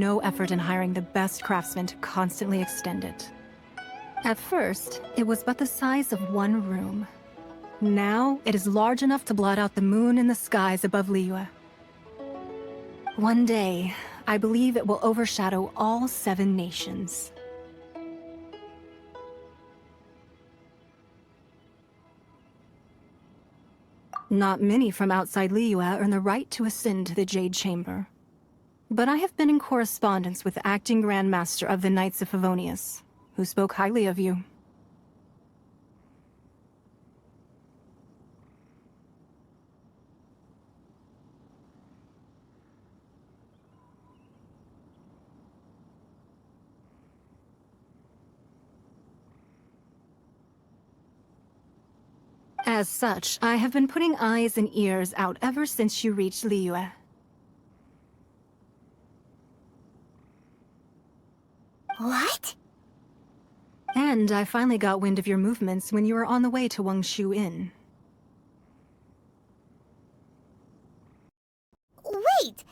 no effort in hiring the best craftsmen to constantly extend it. At first, it was but the size of one room. Now, it is large enough to blot out the moon in the skies above Liyue. One day, I believe it will overshadow all 7 nations. Not many from outside Liyue earn the right to ascend to the Jade Chamber. But I have been in correspondence with the acting Grand Master of the Knights of Favonius, who spoke highly of you. As such, I have been putting eyes and ears out ever since you reached Liyue. What? And I finally got wind of your movements when you were on the way to Wangshu Inn. Wait!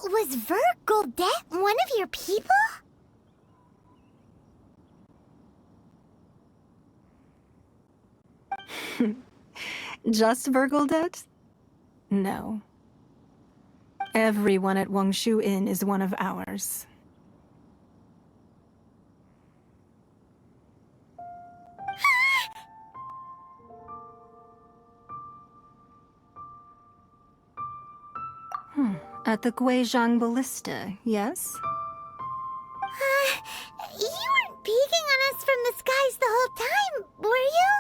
Was Vergoldet one of your people? Just Vergoldet? No. Everyone at Wangshu Inn is one of ours. At the Guizhang Ballista, yes? You weren't peeking on us from the skies the whole time, were you?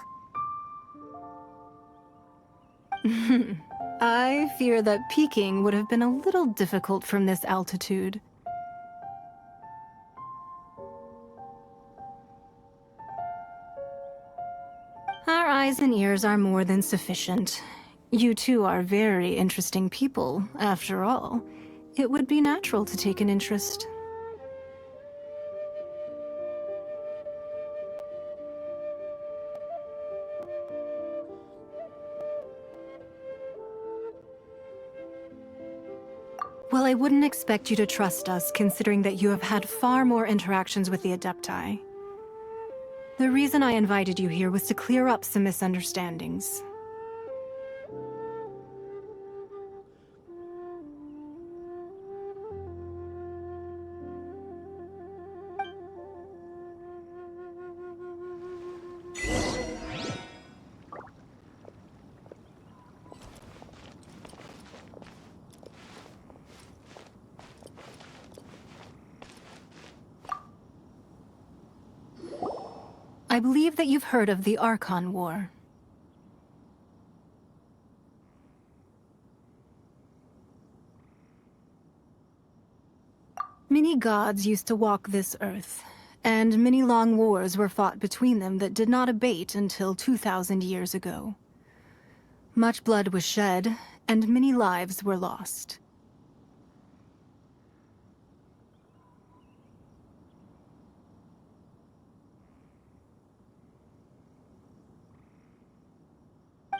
I fear that peeking would have been a little difficult from this altitude. Our eyes and ears are more than sufficient. You two are very interesting people, after all. It would be natural to take an interest. Well, I wouldn't expect you to trust us, considering that you have had far more interactions with the Adepti. The reason I invited you here was to clear up some misunderstandings. I believe that you've heard of the Archon War. Many gods used to walk this earth, and many long wars were fought between them that did not abate until 2,000 years ago. Much blood was shed, and many lives were lost.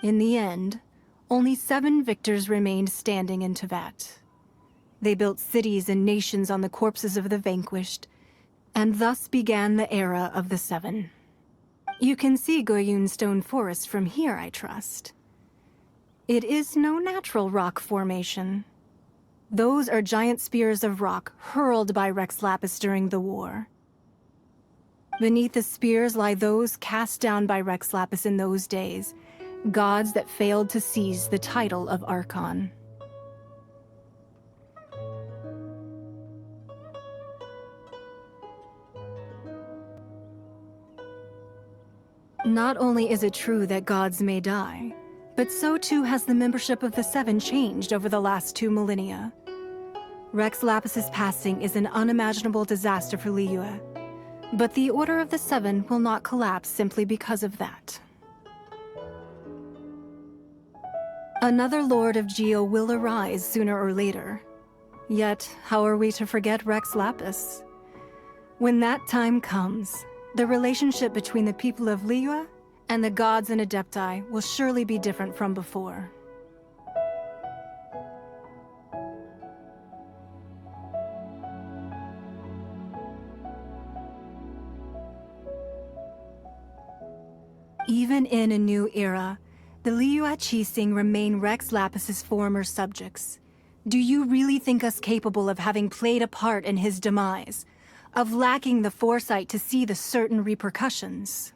In the end, only 7 victors remained standing in Teyvat. They built cities and nations on the corpses of the vanquished, and thus began the era of the 7. You can see Goyun Stone Forest from here, I trust. It is no natural rock formation. Those are giant spears of rock hurled by Rex Lapis during the war. Beneath the spears lie those cast down by Rex Lapis in those days, gods that failed to seize the title of Archon. Not only is it true that gods may die, but so too has the membership of the 7 changed over the last 2 millennia. Rex Lapis's passing is an unimaginable disaster for Liyue, but the Order of the 7 will not collapse simply because of that. Another Lord of Geo will arise sooner or later. Yet, how are we to forget Rex Lapis? When that time comes, the relationship between the people of Liyue and the gods and Adepti will surely be different from before. Even in a new era, the Liu Qixing remain Rex Lapis's former subjects. Do you really think us capable of having played a part in his demise? Of lacking the foresight to see the certain repercussions?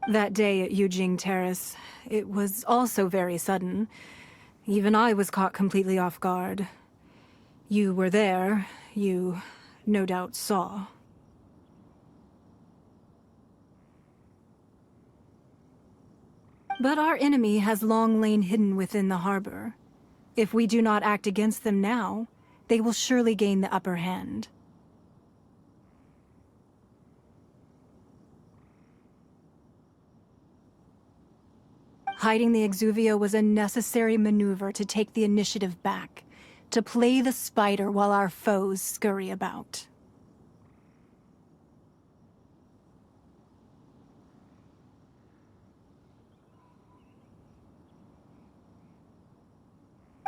That day at Yujing Terrace, it was also very sudden. Even I was caught completely off guard. You were there. You, no doubt, saw. But our enemy has long lain hidden within the harbor. If we do not act against them now, they will surely gain the upper hand. Hiding the Exuvio was a necessary maneuver to take the initiative back, to play the spider while our foes scurry about.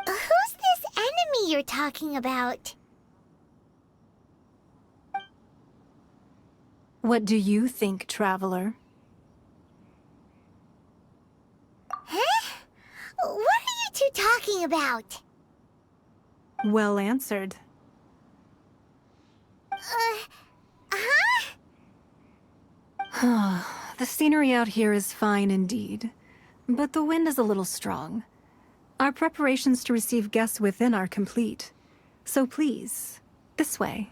Who's this enemy you're talking about? What do you think, traveler? Huh? What are you two talking about? Well answered. The scenery out here is fine indeed, but the wind is a little strong. Our preparations to receive guests within are complete. So please, this way.